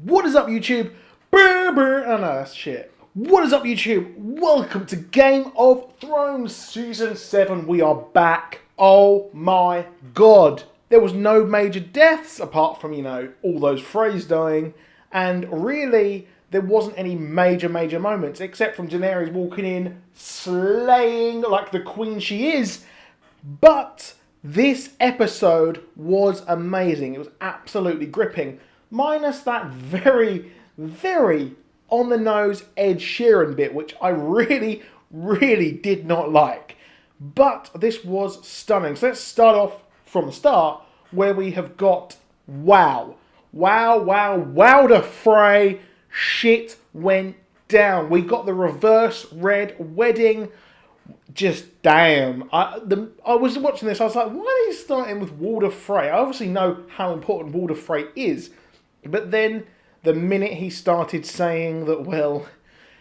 What is up, YouTube? Brr, brr. Oh no, that's shit. What is up, YouTube? Welcome to Game of Thrones Season 7. We are back. Oh my god. There was no major deaths apart from, all those Freys dying. And really, there wasn't any major moments except from Daenerys walking in, slaying like the queen she is. But this episode was amazing. It was absolutely gripping. Minus that very on the nose Ed Sheeran bit, which I really did not like. But this was stunning. So let's start off from the start where we have got wow the fray. Shit went down. We got the reverse red wedding. Just damn. I was watching this, I was like, why are they starting with Walder Frey? I obviously know how important Walder Frey is. But then, the minute he started saying that, well,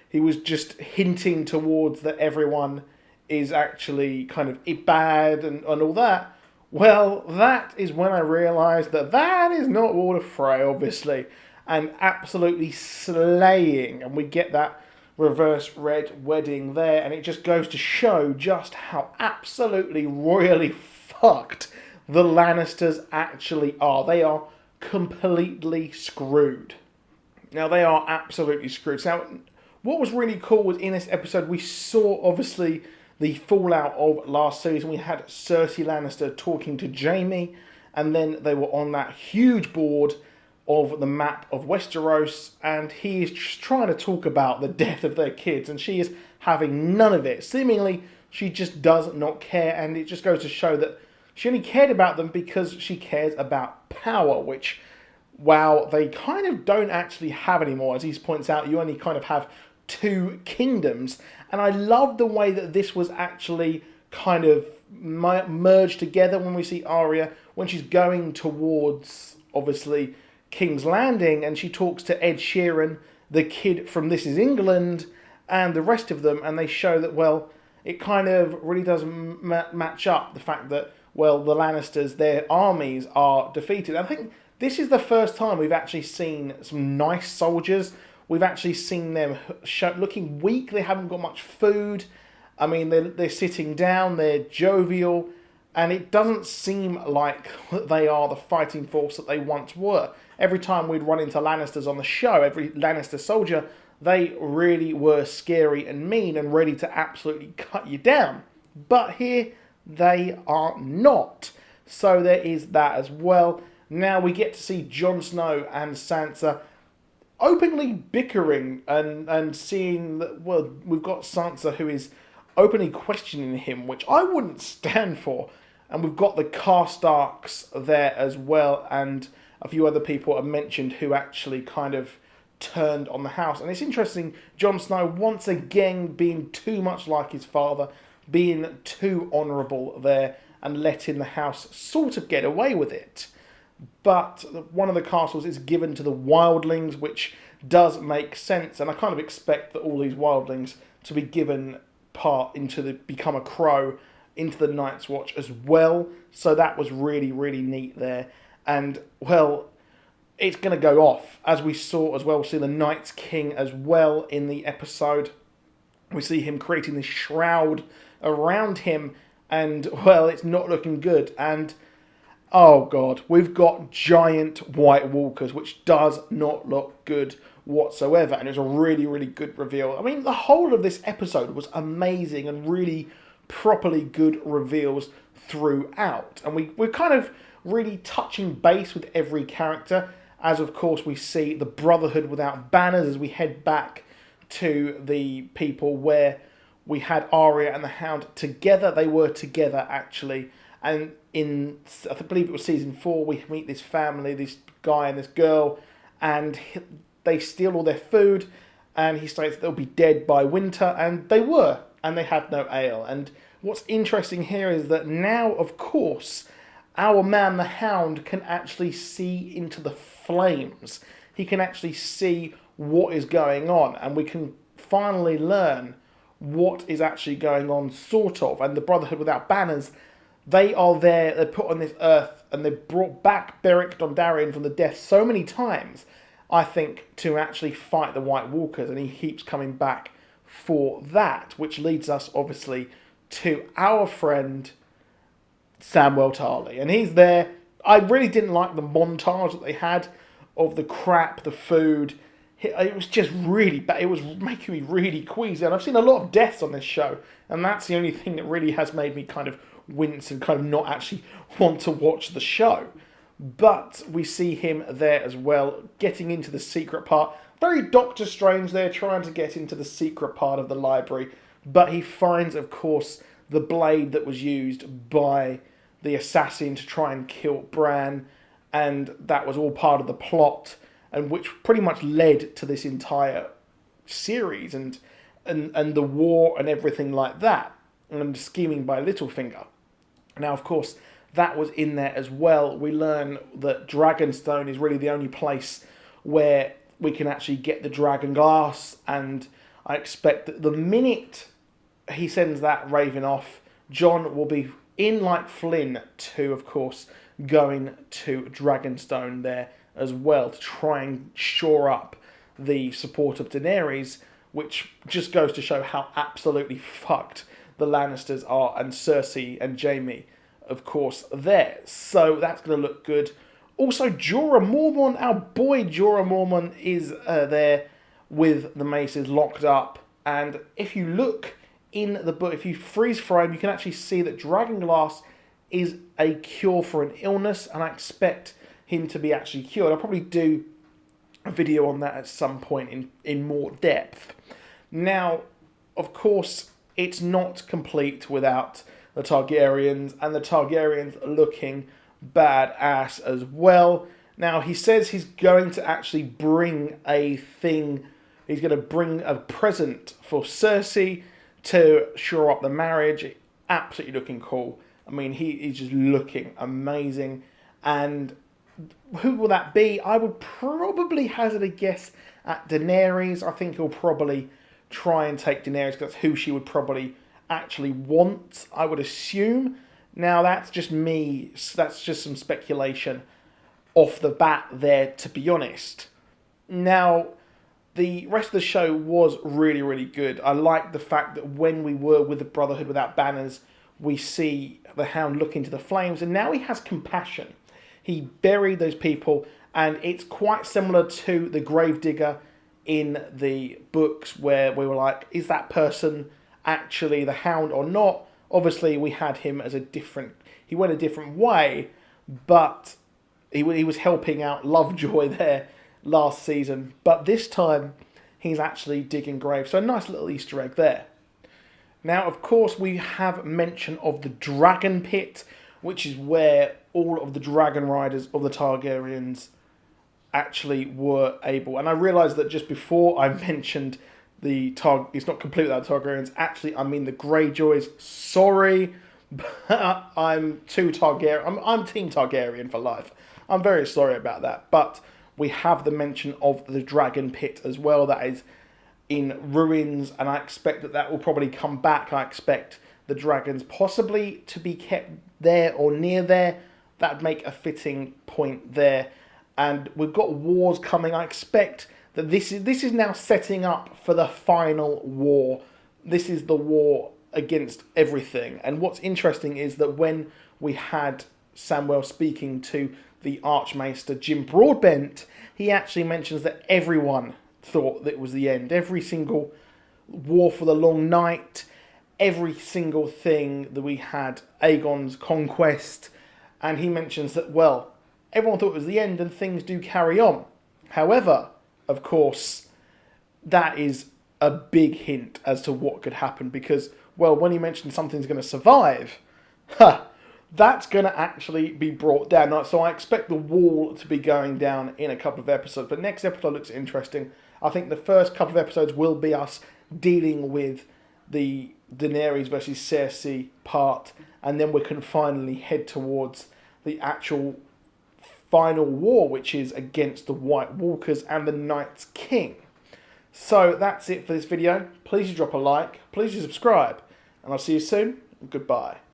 he was just hinting towards that everyone is actually kind of bad and all that, well, that is when I realised that that is not Walder Frey, obviously. And absolutely slaying. And we get that reverse red wedding there. And it just goes to show just how absolutely royally fucked the Lannisters actually are. They are completely screwed. Now, they are absolutely screwed. Now, what was really cool was in this episode, we saw, obviously, the fallout of last season. We had Cersei Lannister talking to Jaime, and then they were on that huge board of the map of Westeros, and he is just trying to talk about the death of their kids, and she is having none of it. Seemingly, she just does not care, and it just goes to show that she only cared about them because she cares about power, which, wow, they kind of don't actually have anymore. As he points out, you only kind of have two kingdoms. And I love the way that this was actually kind of merged together when we see Arya, when she's going towards, obviously, King's Landing, and she talks to Ed Sheeran, the kid from This Is England, and the rest of them, and they show that, well, it kind of really does match up the fact that, well, the Lannisters, their armies are defeated. I think this is the first time we've actually seen some nice soldiers. We've actually seen them looking weak. They haven't got much food. I mean, they're sitting down. They're jovial. And it doesn't seem like they are the fighting force that they once were. Every time we'd run into Lannisters on the show, every Lannister soldier, they really were scary and mean and ready to absolutely cut you down. But here, they are not. So there is that as well. Now we get to see Jon Snow and Sansa openly bickering and seeing that, well, we've got Sansa who is openly questioning him, which I wouldn't stand for. And we've got the Karstarks there as well, and a few other people are mentioned who actually kind of turned on the house. And it's interesting, Jon Snow once again being too much like his father, being too honourable there, and letting the house sort of get away with it. But one of the castles is given to the wildlings, which does make sense. And I kind of expect that all these wildlings to be given part become a crow into the Night's Watch as well. So that was really neat there. And, well, it's going to go off. As we saw as well, we see the Night's King as well in the episode. We see him creating this shroud around him. And, well, it's not looking good. And, oh god, we've got giant White Walkers, which does not look good whatsoever. And it was a really good reveal. I mean, the whole of this episode was amazing and really properly good reveals throughout. And we're kind of really touching base with every character. As, of course, we see the Brotherhood without banners as we head back to the people where we had Arya and the Hound together. They were together, actually. And in, I believe it was season 4, we meet this family, this guy and this girl, and they steal all their food, and he states they'll be dead by winter, and they were, and they had no ale. And what's interesting here is that now, of course, our man, the Hound, can actually see into the flames. He can actually see what is going on, and we can finally learn what is actually going on, sort of. And the Brotherhood without banners, they are there, they're put on this earth, and they've brought back Beric Dondarrion from the death so many times. I think, to actually fight the White Walkers, and he keeps coming back for that, which leads us, obviously, to our friend Samuel Tarly. And he's there. I really didn't like the montage that they had of the crap, the food. It was just really bad. It was making me really queasy. And I've seen a lot of deaths on this show, and that's the only thing that really has made me kind of wince and kind of not actually want to watch the show. But we see him there as well, getting into the secret part. Very Doctor Strange there, trying to get into the secret part of the library. But he finds, of course, the blade that was used by the assassin to try and kill Bran. And that was all part of the plot, and which pretty much led to this entire series and the war and everything like that. And scheming by Littlefinger. Now, of course, that was in there as well. We learn that Dragonstone is really the only place where we can actually get the dragon glass, and I expect that the minute he sends that raven off, Jon will be in like Flynn to, of course, going to Dragonstone there as well to try and shore up the support of Daenerys, which just goes to show how absolutely fucked the Lannisters are, and Cersei and Jaime, of course, there. So that's going to look good. Also, Jorah Mormont, our boy Jorah Mormont, is there with the maces locked up. And if you look in the book, if you freeze frame, you can actually see that Dragonglass is a cure for an illness, and I expect him to be actually cured. I'll probably do a video on that at some point in more depth. Now, of course, it's not complete without the Targaryens, and the Targaryens looking badass as well. Now, he says he's going to actually bring a thing. He's going to bring a present for Cersei to shore up the marriage. Absolutely looking cool. I mean, he's just looking amazing. And who will that be? I would probably hazard a guess at Daenerys. I think he'll probably try and take Daenerys because that's who she would probably actually want, I would assume. Now, that's just me. That's just some speculation off the bat there, to be honest. Now, the rest of the show was really, really good. I liked the fact that when we were with the Brotherhood Without Banners, we see the Hound look into the flames, and now he has compassion. He buried those people, and it's quite similar to the Gravedigger in the books, where we were like, is that person actually the Hound or not? Obviously, we had him as he went a different way, but he was helping out Lovejoy there last season. But this time, he's actually digging graves. So a nice little Easter egg there. Now, of course, we have mention of the Dragon Pit, which is where all of the dragon riders of the Targaryens actually were able. And I realised that just before I mentioned it's not complete without Targaryens. Actually, I mean the Greyjoys. Sorry, but I'm Team Targaryen for life. I'm very sorry about that. But we have the mention of the Dragon Pit as well. That is in ruins, and I expect that will probably come back. I expect the dragons possibly to be kept there or near there. That'd make a fitting point there. And we've got wars coming. I expect that this is now setting up for the final war. This is the war against everything. And what's interesting is that when we had Samwell speaking to the Archmaester Jim Broadbent, he actually mentions that everyone thought that it was the end. Every single war for the long night, every single thing that we had, Aegon's conquest, and he mentions that, well, everyone thought it was the end and things do carry on. However, of course, that is a big hint as to what could happen because, well, when he mentioned something's going to survive, that's going to actually be brought down. So I expect the wall to be going down in a couple of episodes. But next episode looks interesting. I think the first couple of episodes will be us dealing with the Daenerys versus Cersei part, and then we can finally head towards the actual final war, which is against the White Walkers and the Night's King. So that's it for this video. Please do drop a like, please do subscribe, and I'll see you soon. Goodbye.